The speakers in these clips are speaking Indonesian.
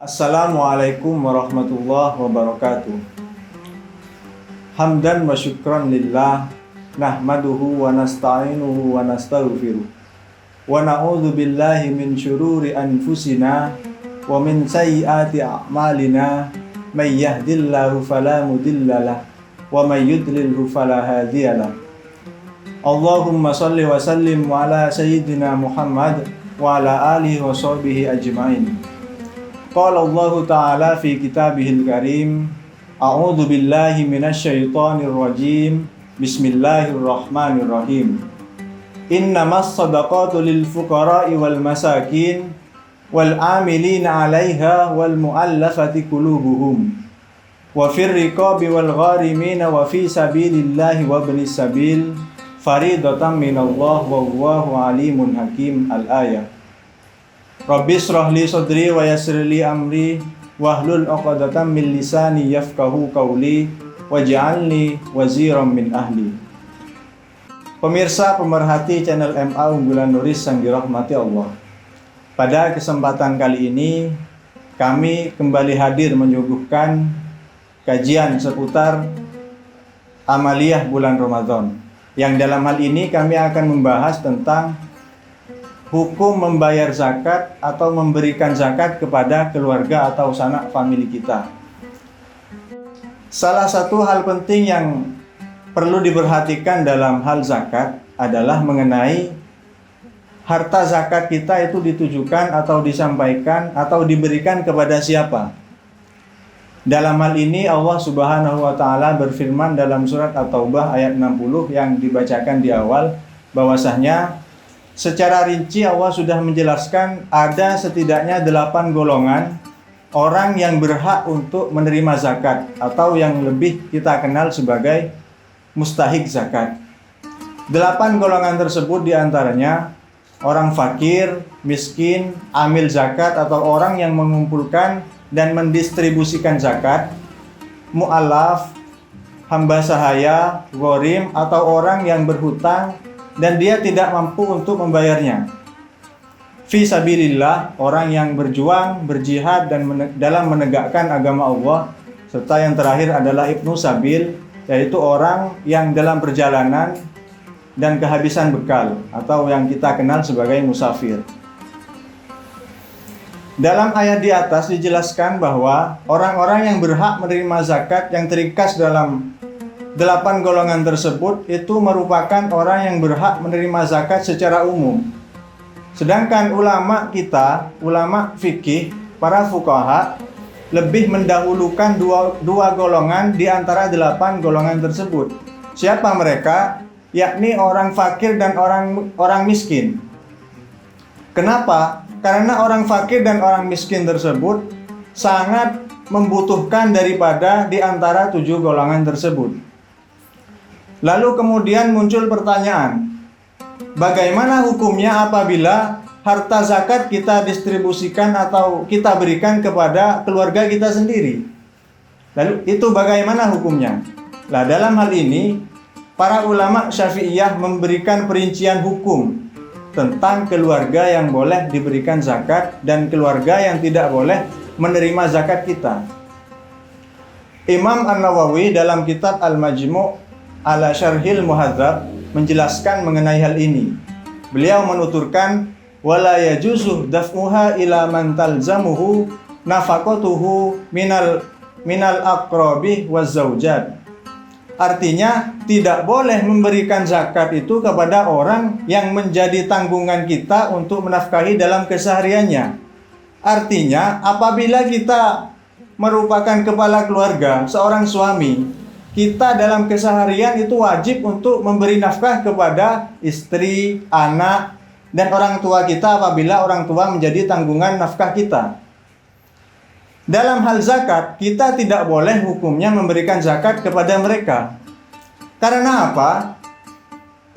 Assalamualaikum warahmatullahi wabarakatuh. Hamdan wa syukran lillah, nahmaduhu wa nasta'inuhu wa nastaghfiruh. Wa na'udzu billahi min syururi anfusina wa min sayyiati a'malina. May yahdihillahu fala mudhillalah wa may yudlilhu fala hadiyalah. Allahumma shalli wa sallim ala sayyidina Muhammad wa ala alihi wa sahbihi ajma'in. Qala Allah Ta'ala fi kitabihil karim, a'udzu billahi minasy syaithanir rajim. Bismillahirrahmanirrahim. Innamas shadaqatu lil fuqara'i wal masakin wal 'amilina 'alaiha wal mu'allafati qulubuhum wa fir riqabi wal gharimina wa fi sabilillahi wa ibnis sabil faridatan minallah wallahu alimun hakim. Al-ayah. Rabbi shrah li sadri wa yassir li amri wahlul 'uqdatam min lisani yafqahu qawli waj'alni waziran min ahli. Pemirsa pemerhati channel MA Unggulan Nuris yang dirahmati Allah. Pada kesempatan kali ini kami kembali hadir menyuguhkan kajian seputar amaliyah bulan Ramadan. Yang dalam hal ini kami akan membahas tentang hukum membayar zakat atau memberikan zakat kepada keluarga atau sanak famili kita. Salah satu hal penting yang perlu diperhatikan dalam hal zakat adalah mengenai harta zakat kita itu ditujukan atau disampaikan atau diberikan kepada siapa. Dalam hal ini Allah Subhanahu wa Ta'ala berfirman dalam surat At-Taubah ayat 60 yang dibacakan di awal, bahwasanya secara rinci Allah sudah menjelaskan ada setidaknya 8 golongan orang yang berhak untuk menerima zakat atau yang lebih kita kenal sebagai mustahik zakat. 8 golongan tersebut diantaranya orang fakir, miskin, amil zakat atau orang yang mengumpulkan dan mendistribusikan zakat, mu'alaf, hamba sahaya, ghorim atau orang yang berhutang dan dia tidak mampu untuk membayarnya. Fi sabilillah, orang yang berjuang, berjihad dan dalam menegakkan agama Allah. Serta yang terakhir adalah ibnu sabil, yaitu orang yang dalam perjalanan dan kehabisan bekal atau yang kita kenal sebagai musafir. Dalam ayat di atas dijelaskan bahwa orang-orang yang berhak menerima zakat yang teringkas dalam 8 golongan tersebut itu merupakan orang yang berhak menerima zakat secara umum. Sedangkan ulama kita, ulama fikih, para fuqaha lebih mendahulukan dua golongan di antara 8 golongan tersebut. Siapa mereka? Yakni orang fakir dan orang miskin. Kenapa? Karena orang fakir dan orang miskin tersebut sangat membutuhkan daripada di antara 7 golongan tersebut. Lalu kemudian muncul pertanyaan, bagaimana hukumnya apabila harta zakat kita distribusikan atau kita berikan kepada keluarga kita sendiri? Lalu itu bagaimana hukumnya? Nah, dalam hal ini para ulama Syafi'iyah memberikan perincian hukum tentang keluarga yang boleh diberikan zakat dan keluarga yang tidak boleh menerima zakat kita. Imam An-Nawawi dalam kitab Al-Majmu' ala Syarhil Muhadzab menjelaskan mengenai hal ini. Beliau menuturkan, wala yajuzu daf'uha ila man talzamuhu nafaqatuhu minal aqrabi waz zaujat. Artinya tidak boleh memberikan zakat itu kepada orang yang menjadi tanggungan kita untuk menafkahi dalam kesehariannya. Artinya apabila kita merupakan kepala keluarga, seorang suami, kita dalam keseharian itu wajib untuk memberi nafkah kepada istri, anak, dan orang tua kita apabila orang tua menjadi tanggungan nafkah kita. Dalam hal zakat, kita tidak boleh hukumnya memberikan zakat kepada mereka. Karena apa?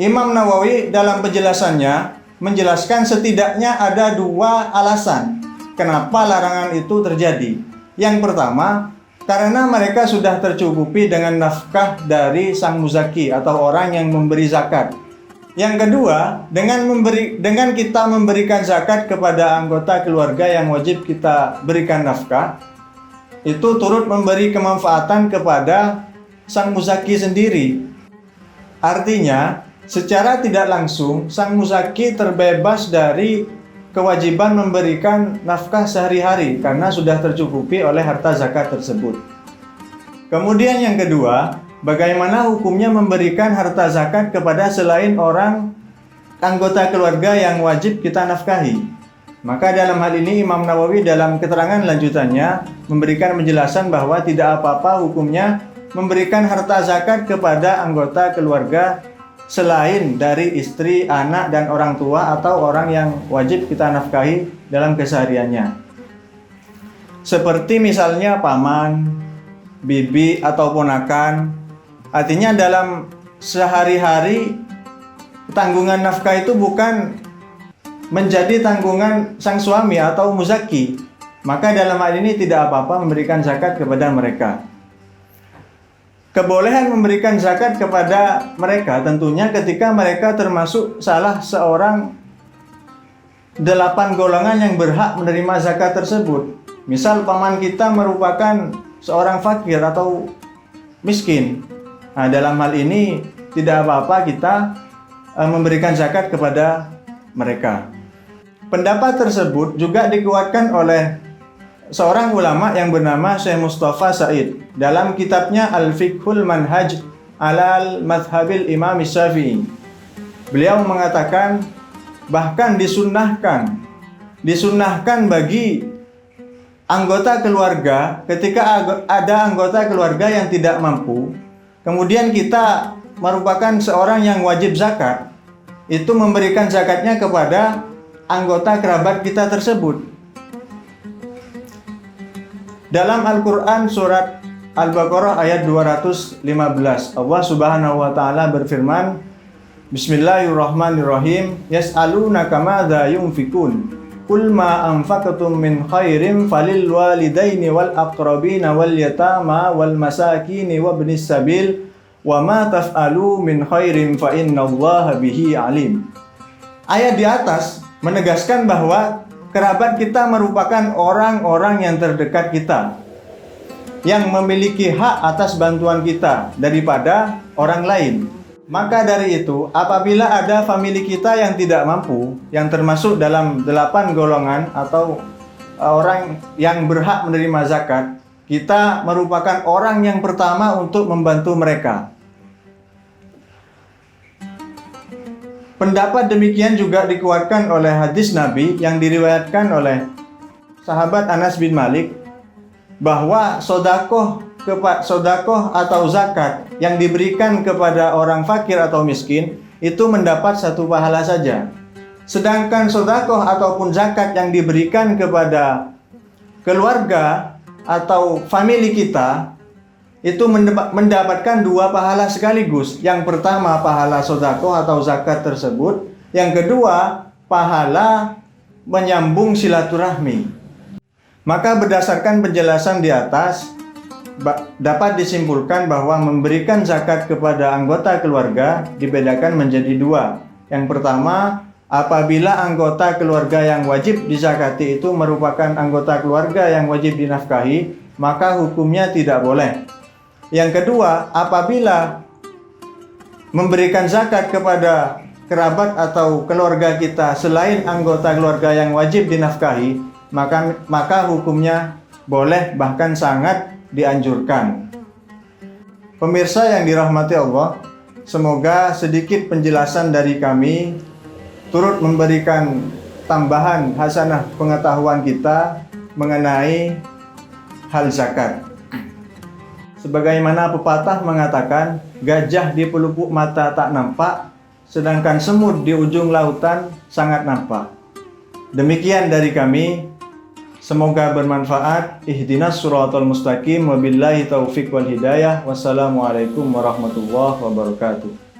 Imam Nawawi dalam penjelasannya menjelaskan setidaknya ada 2 alasan kenapa larangan itu terjadi. Yang pertama, karena mereka sudah tercukupi dengan nafkah dari sang muzaki atau orang yang memberi zakat. Yang kedua, dengan kita memberikan zakat kepada anggota keluarga yang wajib kita berikan nafkah, itu turut memberi kemanfaatan kepada sang muzaki sendiri. Artinya, secara tidak langsung sang muzaki terbebas dari kewajiban memberikan nafkah sehari-hari karena sudah tercukupi oleh harta zakat tersebut. Kemudian yang kedua, bagaimana hukumnya memberikan harta zakat kepada selain orang anggota keluarga yang wajib kita nafkahi? Maka dalam hal ini Imam Nawawi dalam keterangan lanjutannya memberikan penjelasan bahwa tidak apa-apa hukumnya memberikan harta zakat kepada anggota keluarga selain dari istri, anak, dan orang tua atau orang yang wajib kita nafkahi dalam kesehariannya. Seperti misalnya paman, bibi, atau ponakan. Artinya dalam sehari-hari tanggungan nafkah itu bukan menjadi tanggungan sang suami atau muzaki. Maka dalam hal ini tidak apa-apa memberikan zakat kepada mereka. Kebolehan memberikan zakat kepada mereka tentunya ketika mereka termasuk salah seorang 8 golongan yang berhak menerima zakat tersebut. Misal paman kita merupakan seorang fakir atau miskin. Nah, dalam hal ini tidak apa-apa kita memberikan zakat kepada mereka. Pendapat tersebut juga dikuatkan oleh seorang ulama yang bernama Syekh Mustafa Said dalam kitabnya Al-Fiqhul Manhaj Alal Madhabil Imam Syafi'i. Beliau mengatakan bahkan disunnahkan bagi anggota keluarga ketika ada anggota keluarga yang tidak mampu, kemudian kita merupakan seorang yang wajib zakat, itu memberikan zakatnya kepada anggota kerabat kita tersebut. Dalam Al-Quran surat Al-Baqarah ayat 215, Allah Subhanahu wa Ta'ala berfirman, Bismillahirrahmanirrahim, Yas'alunaka madza yunfikun, Qul ma anfaqtum min khairin falil walidaini wal aqrabina wal yatama wal masakini wabnis sabil, wa ma taf'alu min khairin fa innallaha bihi alim. Ayat di atas menegaskan bahwa kerabat kita merupakan orang-orang yang terdekat kita, yang memiliki hak atas bantuan kita daripada orang lain. Maka dari itu, apabila ada famili kita yang tidak mampu, yang termasuk dalam 8 golongan atau orang yang berhak menerima zakat, kita merupakan orang yang pertama untuk membantu mereka. Pendapat demikian juga dikuatkan oleh hadis Nabi yang diriwayatkan oleh sahabat Anas bin Malik bahwa sodakoh atau zakat yang diberikan kepada orang fakir atau miskin itu mendapat 1 pahala saja. Sedangkan sodakoh ataupun zakat yang diberikan kepada keluarga atau famili kita itu mendapatkan 2 pahala sekaligus. Yang pertama pahala sodakoh atau zakat tersebut, yang kedua pahala menyambung silaturahmi. Maka berdasarkan penjelasan di atas dapat disimpulkan bahwa memberikan zakat kepada anggota keluarga dibedakan menjadi 2. Yang pertama, apabila anggota keluarga yang wajib dizakati itu merupakan anggota keluarga yang wajib dinafkahi, maka hukumnya tidak boleh. Yang kedua, apabila memberikan zakat kepada kerabat atau keluarga kita selain anggota keluarga yang wajib dinafkahi, maka hukumnya boleh, bahkan sangat dianjurkan. Pemirsa yang dirahmati Allah, semoga sedikit penjelasan dari kami turut memberikan tambahan hasanah pengetahuan kita mengenai hal zakat. Sebagaimana pepatah mengatakan, gajah di pelupuk mata tak nampak, sedangkan semut di ujung lautan sangat nampak. Demikian dari kami, semoga bermanfaat. Ihdinas siratal mustaqim, wabillahi taufiq wal hidayah. Wassalamualaikum warahmatullahi wabarakatuh.